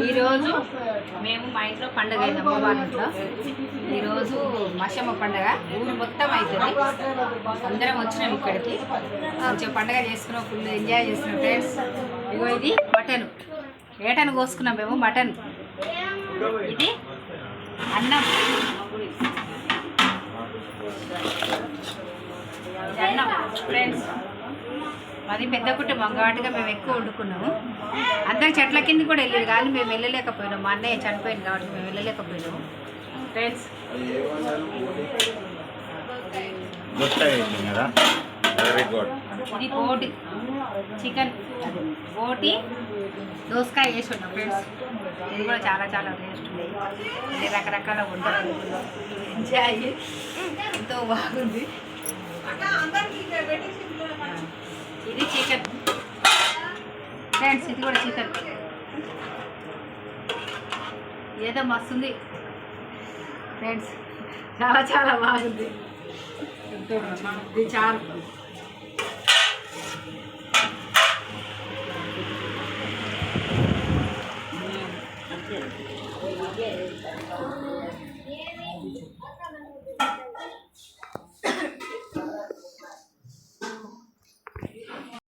ఈరోజు మేము మా ఇంట్లో పండుగ అయింది, అమ్మ వాళ్ళ ఇంట్లో. ఈరోజు మషమ్మ పండుగ, ఊరు మొత్తం అవుతుంది. అందరం వచ్చినాం ఇక్కడికి, మంచిగా పండుగ చేసుకున్నాం, ఫుల్ ఎంజాయ్ చేస్తున్నాం ఫ్రెండ్స్. ఇగో ఇది మటన్, ఏటను కోసుకున్నాం మేము మటన్. ఇది అన్నం, అన్నం ఫ్రెండ్స్. అది పెద్ద కుటుంబం కాబట్టిగా మేము ఎక్కువ వండుకున్నాము. అందరు చెట్ల కింద కూడా వెళ్ళారు కానీ మేము వెళ్ళలేకపోయినాము. మా అన్నయ్య చనిపోయింది కాబట్టి మేము వెళ్ళలేకపోయినాము ఫ్రెండ్స్. ఇది బోటి చికెన్, బోటి దోసకాయ వేసి ఉన్నాం ఫ్రెండ్స్. ఇది కూడా చాలా చాలా టేస్ట్ ఉంది. ఇది రకరకాల వంటలు ఎంజాయ్, ఎంతో బాగుంది. ఇది చికెన్ ఫ్రెండ్స్, ఇది కూడా చికెన్. ఏదో మస్తుంది ఫ్రెండ్స్, చాలా చాలా బాగుంది. ఇది చారు.